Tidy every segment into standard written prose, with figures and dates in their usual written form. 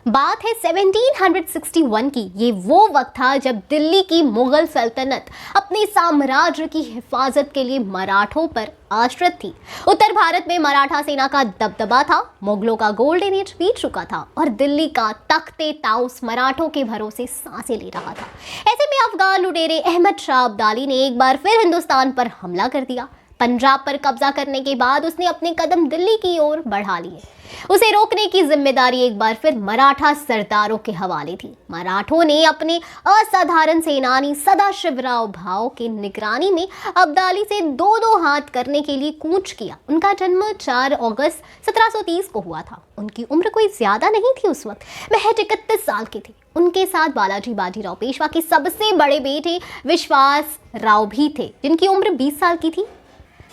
बात है 1761 की। ये वो वक्त था जब दिल्ली की मुगल सल्तनत अपने साम्राज्य की हिफाजत के लिए मराठों पर आश्रित थी। उत्तर भारत में मराठा सेना का दबदबा था, मुगलों का गोल्डन एज बीत चुका था और दिल्ली का तख्ते ताउस मराठों के भरोसे सांसें ले रहा था। ऐसे में अफगान लुटेरे अहमद शाह अब्दाली ने एक बार फिर हिंदुस्तान पर हमला कर दिया। पंजाब पर कब्जा करने के बाद उसने अपने कदम दिल्ली की ओर बढ़ा लिए। उसे रोकने की जिम्मेदारी एक बार फिर मराठा सरदारों के हवाले थी। मराठों ने अपने असाधारण सेनानी सदाशिवराव भाऊ के निगरानी में अब्दाली से दो दो हाथ करने के लिए कूच किया। उनका जन्म 4 अगस्त 1730 को हुआ था। उनकी उम्र कोई ज्यादा नहीं थी, उस वक्त महज 31 साल के थे। उनके साथ बालाजी बाजीराव पेशवा के सबसे बड़े बेटे विश्वास राव भी थे, जिनकी उम्र 20 साल की थी।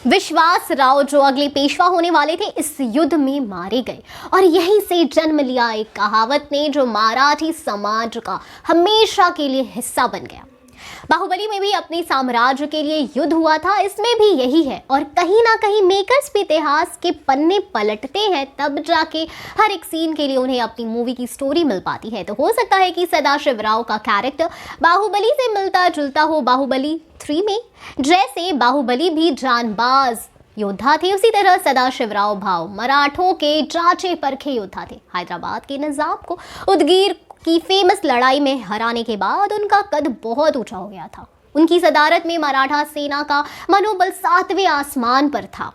विश्वास राव जो अगले पेशवा होने वाले थे, इस युद्ध में मारे गए और यहीं से जन्म लिया एक कहावत ने जो मराठी समाज का हमेशा के लिए हिस्सा बन गया। बाहुबली में भी अपने साम्राज्य के लिए युद्ध हुआ था, इसमें भी यही है और कहीं ना कहीं मेकर्स भी इतिहास के पन्ने पलटते हैं, तब जाके हर एक सीन के लिए उन्हें अपनी मूवी की स्टोरी मिल पाती है। तो हो सकता है कि सदाशिवराव का कैरेक्टर बाहुबली से मिलता जुलता हो बाहुबली 3 में। जैसे बाहुबली भी जानबाज योद्धा थे, उसी तरह सदाशिवराव भाऊ मराठों के जांचे परखे योद्धा थे। हैदराबाद के निजाम को उदगीर की फेमस लड़ाई में हराने के बाद उनका कद बहुत ऊंचा हो गया था। उनकी सदारत में मराठा सेना का मनोबल 7वें आसमान पर था।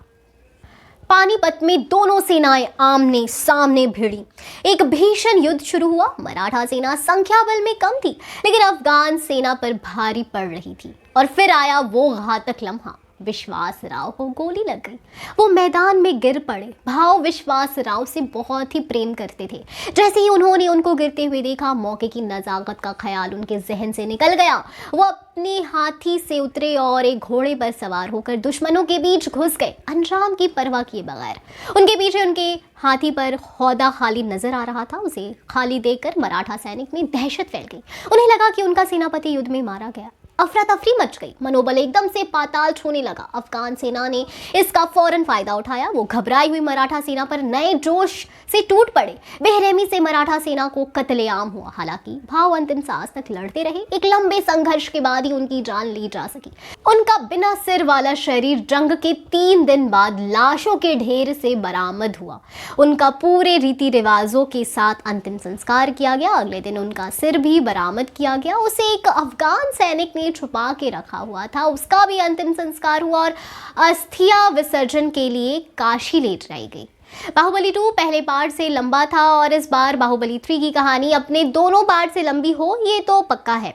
पानीपत में दोनों सेनाएं आमने सामने भिड़ी। एक भीषण युद्ध शुरू हुआ। मराठा सेना संख्या बल में कम थी, लेकिन अफगान सेना पर भारी पड़ रही थी। और फिर आया वो घातक लम्हा, विश्वास राव को गोली लग गई। वो मैदान में गिर पड़े। भाव विश्वास राव से बहुत ही प्रेम करते थे। जैसे ही उन्होंने उनको गिरते हुए देखा, मौके की नजाकत का ख्याल उनके जहन से निकल गया। वो अपने हाथी से उतरे और एक घोड़े पर सवार होकर दुश्मनों के बीच घुस गए, अंजाम की परवाह किए बगैर। उनके पीछे उनके हाथी पर हौदा खाली नजर आ रहा था। उसे खाली देखकर मराठा सैनिक में दहशत फैल गई। उन्हें लगा कि उनका सेनापति युद्ध में मारा गया। अफरा तफरी मच गई, मनोबल एकदम से पाताल छूने लगा। अफगान सेना ने इसका फौरन फायदा उठाया। वो घबराई हुई मराठा सेना पर नए जोश से टूट पड़े। बेरहमी से मराठा सेना को कत्लेआम हुआ। हालांकि भाव अंतिम सांस तक लड़ते रहे। एक लंबे संघर्ष के बाद ही उनकी जान ली जा सकी। उनका बिना सिर वाला शरीर जंग के 3 दिन बाद लाशों के ढेर से बरामद हुआ। उनका पूरे रीति रिवाजों के साथ अंतिम संस्कार किया गया। अगले दिन उनका सिर भी बरामद किया गया। उसे एक अफगान सैनिक ने छुपा के रखा हुआ था। उसका भी अंतिम संस्कार हुआ और अस्थिया विसर्जन के लिए काशी ले जाई गई। बाहुबली 2 पहले पार्ट से लंबा था और इस बार बाहुबली 3 की कहानी अपने दोनों पार्ट से लंबी हो, ये तो पक्का है।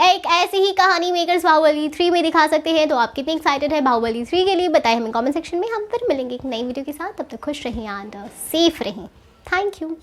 एक ऐसी ही कहानी मेकर्स बाहुबली 3 में दिखा सकते हैं। तो आप कितने एक्साइटेड है बाहुबली 3 के लिए, बताएं हमें कमेंट सेक्शन में। हम फिर मिलेंगे एक नई वीडियो के साथ। तब तक खुश रहें एंड सेफ रहें। Thank you.